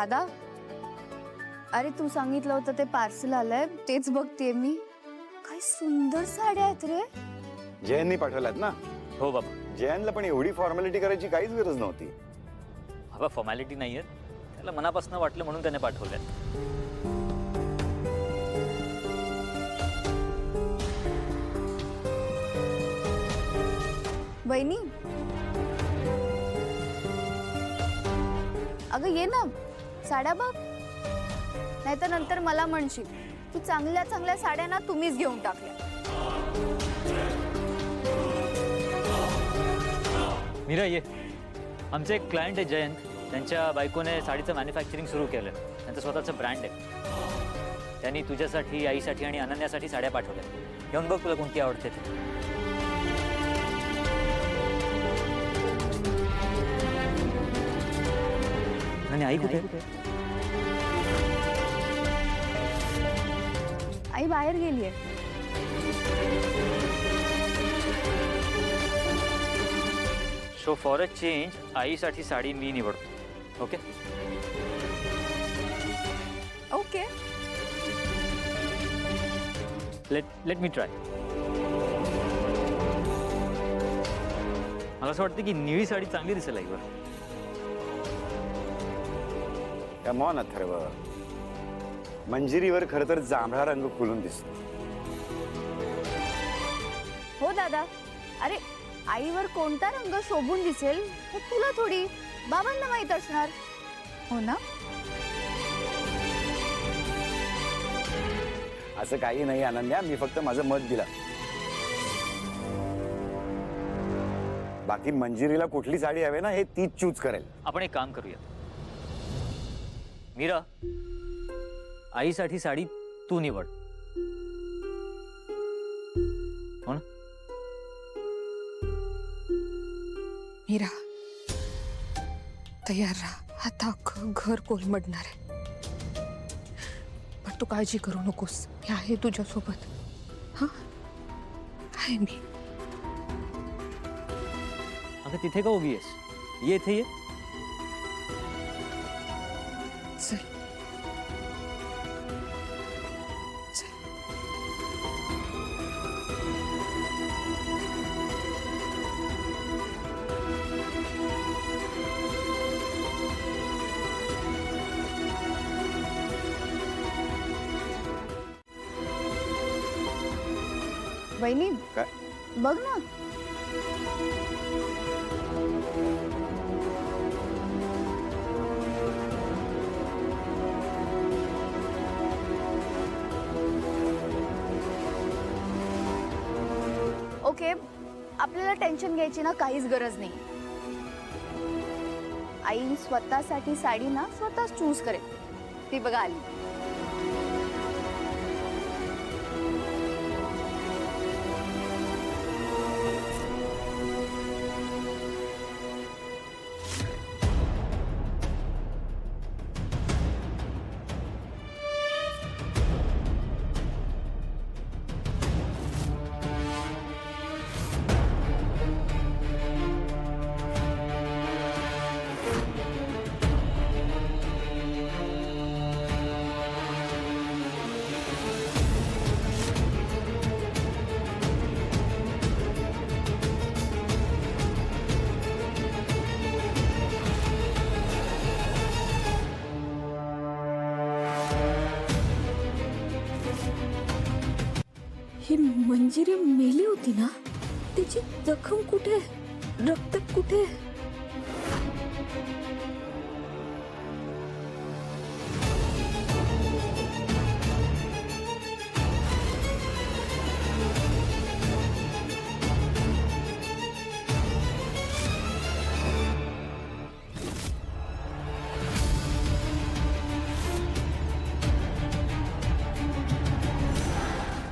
दादा, अरे तू सांगितलं होतं ते पार्सल आलंय, तेच बघतेय मी. काय सुंदर साड्या आहेत रे. जयननी पाठवल्यात ना? हो बाबा. जयनला पण एवढी फॉर्मॅलिटी करायची काहीच गरज नव्हती. बाबा फॉर्मॅलिटी नाहीये, त्याला मनापासून वाटलं म्हणून त्याने पाठवलंय. वहिनी, अगं ये ना, साड्या बघ. नाहीतर नंतर मला म्हणशील की चांगल्या चांगल्या साड्या ना तुम्हीच घेऊन टाकल्या. मीरा ये. आमचे एक क्लायंट आहे जयंत, त्यांच्या बायकोने साडीचं मॅन्युफॅक्चरिंग सुरू केलं. त्यांचं स्वतःचं ब्रँड आहे. त्यांनी तुझ्यासाठी, आईसाठी आणि अनन्यासाठी साड्या पाठवल्या. घेऊन बघ तुला कोणती आवडते ते. आणि आई कुठे? आई बाहेर गेलीये. सो फॉर अ चेंज आईसाठी साडी मी निवडतो. Okay okay. Let me try. मला असं वाटतं की निळी साडी चांगली दिसेल आईवर. कमॉन अथर्व, मंजिरीवर खरं तर जांभळा रंग खुलून दिसतो. हो दादा, अरे आईवर कोणता रंग शोभून दिसेल हे तुला थोडी, बाबांना माहित असणार. हो ना? असं काही नाही अनन्या, मी फक्त माझं मत दिलं. बाकी मंजिरीला कुठली साडी हवी ना हे तीच चूज करेल. आपण एक काम करूया मीरा, आईसाठी साडी तू निवड. हो ना? मीरा, तयार राहा. आता घर कोलमडणार आहे. पण तू काळजी करू नकोस, मी आहे तुझ्यासोबत. हा आहे मी. अगं तिथे का उभी आहेस? ये इथे ये. चल चल. वहिनी काय? बघ ना. ओके, आपल्याला टेन्शन घ्यायची ना काहीच गरज नाही. आई स्वतःसाठी साडी ना स्वतःच चूज करेल. ती बघा आली. ही मंजिरी मेली होती ना? तिची जखम कुठे? रक्त कुठे?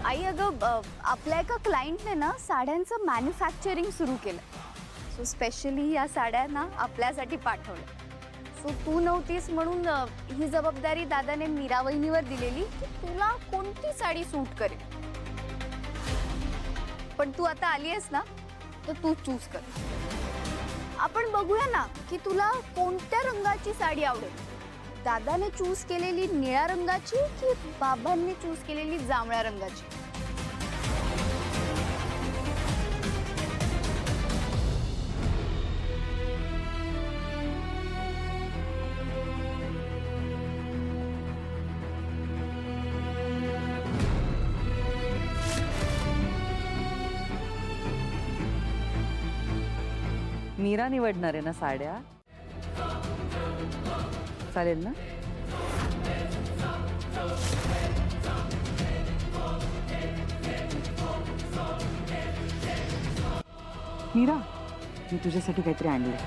आई अगं आपल्या एका क्लायंटने ना साड्यांचं मॅन्युफॅक्चरिंग सुरू केलं. सो स्पेशली या साड्या ना आपल्यासाठी पाठवल्या. सो तू नव्हतीस म्हणून ही जबाबदारी दादाने मीरा वहिनीवर दिलेली की तुला कोणती साडी सूट करेल. पण तू आता आली आहेस ना तर तू चूज कर. आपण बघूया ना की तुला कोणत्या रंगाची साडी आवडेल. दादाने चूज केलेली निळ्या रंगाची की बाबांनी चूज केलेली जांभळ्या रंगाची? मीरा निवडणार आहे ना साड्या? चालेल ना? मीरा, मी तुझ्यासाठी काहीतरी आणले.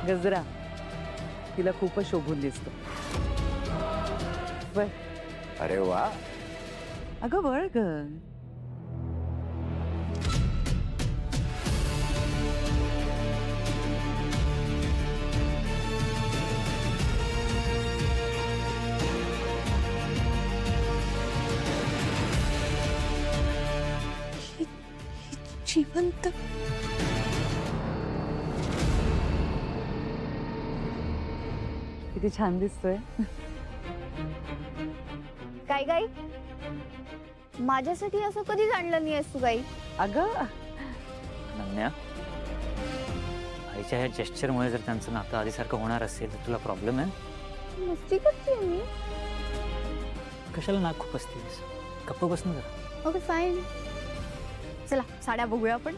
गजरा तिला खूपच शोभून दिसतो. बर, अरे वा. अगं वळ ग. जिवंत किती छान दिसतोय. काय गाई, माझ्यासाठी असं कधीच आणलं नाही आहेस तू गाई? अगं अनन्या, आईच्या ह्या जेस्चरमुळे जर त्यांचं नातं आधीसारखं होणार असेल तर तुला प्रॉब्लेम आहे? मस्ती करते मी. कशाला नाक खूप असतेस? गप्प बस ना जरा. Okay fine. चला साड्या बघूया आपण.